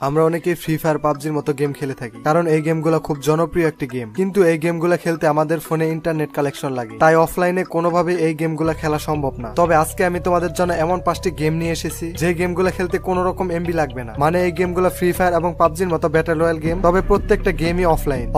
আমরা অনেকেই free fire পাবজির মতো গেম খেলে থাকি, কারণ এই গেমগুলো খুব জনপ্রিয় একটি গেম। কিন্তু এই গেমগুলো খেলতে আমাদের ফোনে ইন্টারনেট কালেকশন লাগে, তাই অফলাইনে কোনোভাবে এই গেমগুলো খেলা সম্ভব না। তবে আজকে আমি তোমাদের জন্য এমন 5টি গেম নিয়ে এসেছি যে গেমগুলো খেলতে কোনো রকম এমবি লাগবে না। মানে এই গেমগুলো ফ্রি ফায়ার এবং পাবজির মতো ব্যাটল রয়্যাল গেম, তবে প্রত্যেকটা গেমই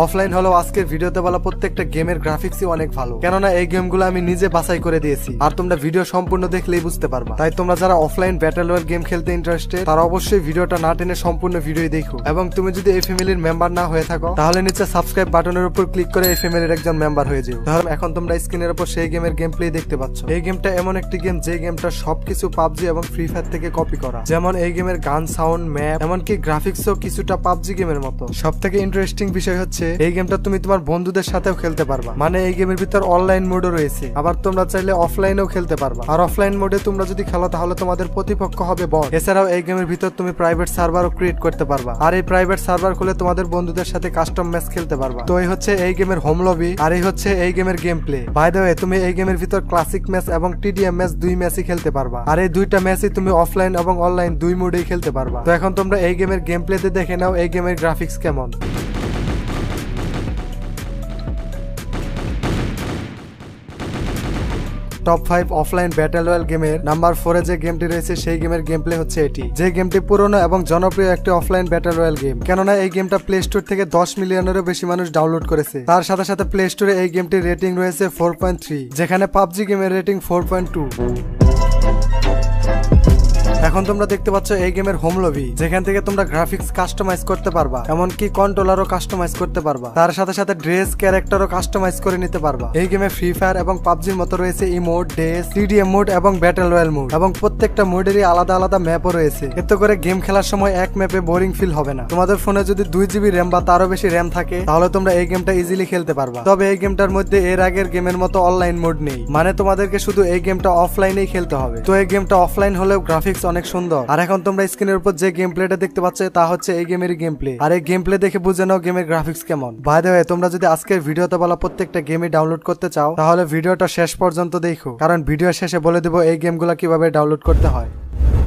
অফলাইন হলেও আজকের ভিডিওতে বলা প্রত্যেকটা গেমের গ্রাফিক্সই অনেক ভালো, কেননা এই গেমগুলো আমি নিজে বাছাই করে দিয়েছি, আর তোমরা ভিডিও সম্পূর্ণ দেখলেই বুঝতে পারবা। তাই তোমরা যারা অফলাইন ব্যাটল রয়্যাল গেম খেলতে ইন্টারেস্টেড, তারা অবশ্যই ভিডিওটা না টেনে সম্পূর্ণ ভিডিও দেখো। এবং তুমি যদি এই ফ্যামিলির মেম্বার না হয়ে থাকো, তাহলে নিচে সাবস্ক্রাইব বাটনের উপর ক্লিক করে এই ফ্যামিলির একজন মেম্বার হয়ে যাও। তাহলে এখন তোমরা স্ক্রিনের উপর সেই গেমের গেম প্লে দেখতে পাচ্ছ। এই গেমটা এমন একটি গেম যে গেমটা সবকিছু পাবজি এবং ফ্রি ফায়ার থেকে কপি করা। যেমন এই গেমের গান সাউন্ড, ম্যাপ, এমনকি গ্রাফিক্সও কিছুটা পাবজি গেমের মতো। সব থেকে ইন্টারেস্টিং বিষয় হচ্ছে এই গেমটা তুমি তোমার বন্ধুদের সাথেও খেলতে পারবা। মানে এই গেমের ভিতর অনলাইন মোডও রয়েছে, আবার তোমরা চাইলে অফলাইনেও খেলতে পারবা। আর অফলাইন মোডে তোমরা যদি খেলো তাহলে তোমাদের প্রতিপক্ষ হবে বট। এছাড়াও এই গেমের ভিতর তুমি প্রাইভেট সার্ভারও ক্রিয়েট করতে পারবা, আর এই প্রাইভেট সার্ভার খুলে তোমাদের বন্ধুদের সাথে কাস্টম ম্যাচ খেলতে পারবা। তো এই হচ্ছে এই গেমের হোম লবি, আর এই হচ্ছে এই গেমের game play. By the way, তুমি এই গেমের ভিতর ক্লাসিক ম্যাচ এবং টিডিএম ম্যাচ দুই ম্যাচই খেলতে পারবা, আর এই দুইটা ম্যাচই তুমি অফলাইন এবং অনলাইন দুই মোডেই খেলতে পারবা। তো এখন তোমরা এই গেমের গেম প্লেতে দেখে নাও এই গেমের গ্রাফিক্স কেমন। টপ 5 অফলাইন ব্যাটল রয়্যাল গেমের নাম্বার 4 যে গেমটি রয়েছে সেই গেমের গেম প্লে হচ্ছে এটি, যে গেমটি পুরনো এবং জনপ্রিয় একটি অফলাইন ব্যাটল রয়্যাল গেম। কেননা এই গেমটা প্লে স্টোর থেকে 10 মিলিয়নেরও বেশি মানুষ ডাউনলোড করেছে। তার সাথে সাথে প্লে স্টোরে এই গেমটির রেটিং রয়েছে 4.3, যেখানে পাবজি গেমের রেটিং 4.2। এখন তোমরা দেখতে পাচ্ছ এই গেমের হোম লবি, যেখান থেকে তোমরা গ্রাফিক্স কাস্টমাইজ করতে পারবা, এমনকি কন্ট্রোলারও কাস্টমাইজ করতে পারবা। তার সাথে সাথে ড্রেস, ক্যারেক্টারও কাস্টমাইজ করে নিতে পারবা। এই গেমে ফ্রি ফায়ার এবং পাবজির মতো রয়েছে ইমোট, ড্রেস, টিডিএম মোড এবং ব্যাটল রয়্যাল মোড, এবং প্রত্যেকটা মোডেরই আলাদা আলাদা ম্যাপও রয়েছে। এতে করে গেম খেলার সময় এক ম্যাপে বোরিং ফিল হবে না। তোমাদের ফোনে যদি 2 জিবি র্যাম বা তারও বেশি র্যাম থাকে, তাহলে তোমরা এই গেমটা ইজিলি খেলতে পারবা। তবে এই গেমটার মধ্যে এর আগের গেমের মতো অনলাইন মোড নেই, মানে তোমাদেরকে শুধু এই গেমটা অফলাইনেই খেলতে হবে। তো এই গেমটা অফলাইন হলেও গ্রাফিক্স অনেক সুন্দর। আর এখন তোমরা স্ক্রিনের উপর যে গেম প্লেটা দেখতে পাচ্ছ তা হচ্ছে এই গেমের গেম প্লে, আর এই গেম প্লে দেখে বুঝে নাও গেমের গ্রাফিক্স কেমন। বাই দ্য ওয়ে, তোমরা যদি আজকের ভিডিওতে বলা প্রত্যেকটা গেমই ডাউনলোড করতে চাও, তাহলে ভিডিওটা শেষ পর্যন্ত দেখো, কারণ ভিডিও শেষে বলে দেবো এই গেমগুলো কিভাবে ডাউনলোড করতে হয়।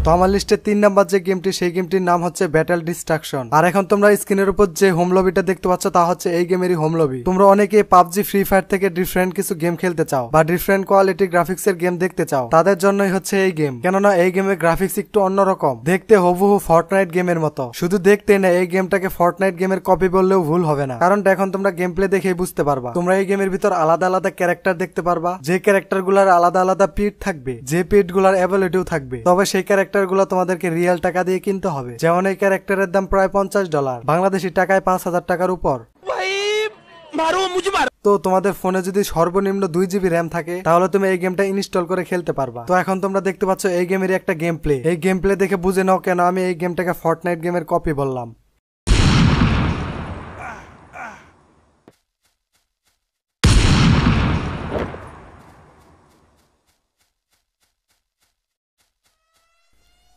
তো আমার লিস্টে 3 নাম্বার যে গেমটি, সেই গেমটির নাম হচ্ছে ব্যাটল ডিস্ট্রাকশন। আর এখন তোমরা স্ক্রিনের উপর যে হোম লবিটা দেখতে পাচ্ছ তা হচ্ছে এই গেমেরই হোম লবি। তোমরা অনেকে পাবজি, ফ্রি ফায়ার থেকে ডিফারেন্ট কিছু গেম খেলতে চাও বা ডিফারেন্ট কোয়ালিটি গ্রাফিক্স এর গেম দেখতে চাও, তাদের জন্যই হচ্ছে এই গেম। কেননা এই গেমের গ্রাফিক্স একটু অন্যরকম, দেখতে হুবহু ফর্টনাইট গেমের মতো। শুধু দেখতে না, এই গেমটাকে ফর্টনাইট গেমের কপি বললেও ভুল হবে না, কারণ এখন তোমরা গেম প্লে দেখেই বুঝতে পারবা। তোমরা এই গেমের ভিতর আলাদা আলাদা ক্যারেক্টার দেখতে পারবা, যে ক্যারেক্টার গুলার আলাদা আলাদা পিট থাকবে, যে পিট গুলার অ্যাবিলিটিও থাকবে। তবে সেই ক্যারেক্টার গুলো তোমাদেরকে রিয়েল টাকা দিয়ে কিনতে হবে। যেমন এই ক্যারেক্টারের দাম প্রায় $50, বাংলাদেশি টাকায় 5000 টাকার উপর। তো তোমাদের ফোনে যদি সর্বনিম্ন 2 জিবি র্যাম থাকে, তাহলে তুমি এই গেমটা ইনস্টল করে খেলতে পারবা। তো এখন তোমরা দেখতে পাচ্ছ এই গেমেরই একটা গেম প্লে। এই গেম প্লে দেখে বুঝে নাও কেন আমি এই গেমটাকে ফর্টনাইট গেমের কপি বললাম।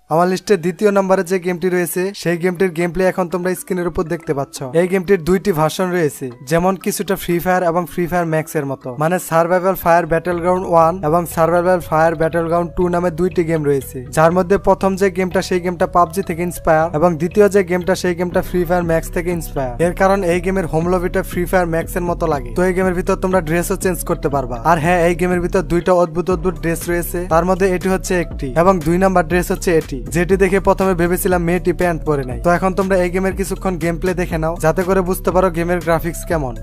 আমার লিস্টে দ্বিতীয় নম্বরে যে গেমটি রয়েছে সেই গেমটির গেম প্লে এখন তোমরা স্ক্রিনের উপর দেখতে পাচ্ছ। এই গেমটির 2টি ভার্সন রয়েছে, যেমন কিছুটা ফ্রি ফায়ার এবং ফ্রি ফায়ার ম্যাক্স এর মতো। মানে সার্ভাইভাল ফায়ার ব্যাটল গ্রাউন্ড 1 এবং সার্ভাইভাল ফায়ার ব্যাটল গ্রাউন্ড 2 নামে 2টি গেম রয়েছে, যার মধ্যে প্রথম যে গেমটা সেই গেমটা পাবজি থেকে ইন্সপায়ার, এবং দ্বিতীয় যে গেমটা সেই গেমটা ফ্রি ফায়ার ম্যাক্স থেকে ইন্সপায়ার। এর কারণ এই গেমের হোম লবিটা ফ্রি ফায়ার ম্যাক্স এর মতো লাগে। তো এই গেমের ভিতর তোমরা ড্রেসও চেঞ্জ করতে পারবা। আর হ্যাঁ, এই গেমের ভিতর 2টা অদ্ভুত অদ্ভুত ড্রেস রয়েছে, তার মধ্যে এটি হচ্ছে একটি, এবং 2 নাম্বার ড্রেস হচ্ছে এটি, যেটি দেখে প্রথমে ভেবেছিলাম মেয়েটি প্যান্ট পরে নাই। তো এখন তোমরা এই গেমের কিছুক্ষণ গেম প্লে দেখে নাও, যাতে করে বুঝতে পারো গেমের গ্রাফিক্স কেমন।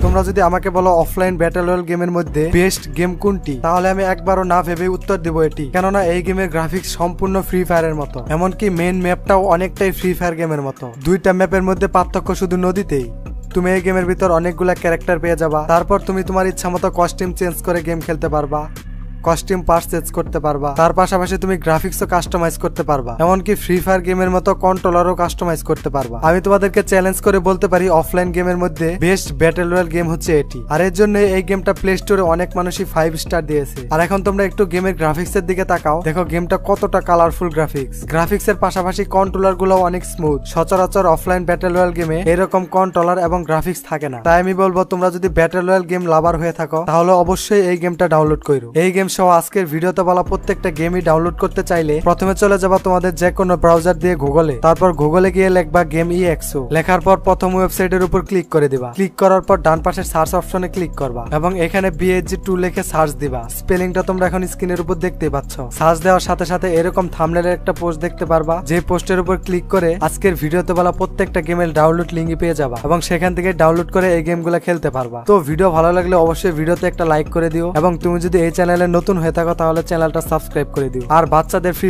তোমরা যদি আমাকে বলো অফলাইন ব্যাটল রয়্যাল গেমের মধ্যে বেস্ট গেম কোনটি, তাহলে আমি একবারও না ভেবে উত্তর দেবো এটি। কেননা এই গেমের গ্রাফিক্স সম্পূর্ণ ফ্রি ফায়ারের মতো, এমনকি মেইন ম্যাপটাও অনেকটাই ফ্রি ফায়ার গেমের মতো। 2টা ম্যাপের মধ্যে পার্থক্য শুধু নদীতেই। তুমি এই গেমের ভিতর অনেকগুলা ক্যারেক্টার পেয়ে যাবা, তারপর তুমি তোমার ইচ্ছা মতো কস্টিউম চেঞ্জ করে গেম খেলতে পারবা। কস্টিউম পারচেজ করতে পারবা। তার পাশাপাশি তুমি গ্রাফিক্সও কাস্টমাইজ করতে পারবা, এমনকি ফ্রি ফায়ার গেমের মতো কন্ট্রোলারও কাস্টমাইজ করতে পারবা। আমি তোমাদেরকে চ্যালেঞ্জ করে বলতে পারি অফলাইন গেমের মধ্যে বেস্ট ব্যাটল রয়্যাল গেম হচ্ছে এটি। আর এর জন্য এই গেমটা প্লে স্টোরে অনেক মানুষই 5 স্টার দিয়েছে। আর এখন তোমরা একটু গেমের গ্রাফিক্স এর দিকে তাকাও, দেখো গেমটা কতটা কালারফুল গ্রাফিক্স এর পাশাপাশি কন্ট্রোলার গুলো অনেক স্মুথ। সচরাচর অফলাইন ব্যাটল রয়্যাল গেমে এরকম কন্ট্রোলার এবং গ্রাফিক্স থাকে না। তাই আমি বলবো তোমরা যদি ব্যাটল রয়্যাল গেম লাভার হয়ে থাকো তাহলে অবশ্যই এই গেমটা ডাউনলোড করো। এই গেম সহ আজকের ভিডিওতে বলা প্রত্যেকটা গেমই ডাউনলোড করতে চাইলে প্রথমে চলে যাবা তোমাদের যে কোনো ব্রাউজার দিয়ে গুগলে, তারপর গুগলে গিয়ে লিখবা গেম EXO। লেখার পর প্রথম ওয়েবসাইটের উপর ক্লিক করে দিবা। ক্লিক করার পর ডান পাশের সার্চ অপশনে ক্লিক করবা এবং এখানে BHG2 লিখে সার্চ দিবা। স্পেলিংটা তোমরা এখন স্ক্রিনের উপর দেখতেই পাচ্ছ। সার্চ দেওয়ার সাথে সাথে এরকম থাম্বনেলের একটা পোস্ট দেখতে পারবা, যে পোস্টের উপর ক্লিক করে আজকের ভিডিওতে বলা প্রত্যেকটা গেমের ডাউনলোড লিংক পেয়ে যাবা এবং সেখান থেকে ডাউনলোড করে এই গেমগুলো খেলতে পারবা। তো ভিডিও ভালো লাগলে অবশ্যই ভিডিওতে একটা লাইক করে দিও এবং তুমি যদি এই চ্যানেলে নতুন হয়ে থাকো তাহলে চ্যানেলটা সাবস্ক্রাইব করে দিও। আর বাচ্চাদের ফ্রি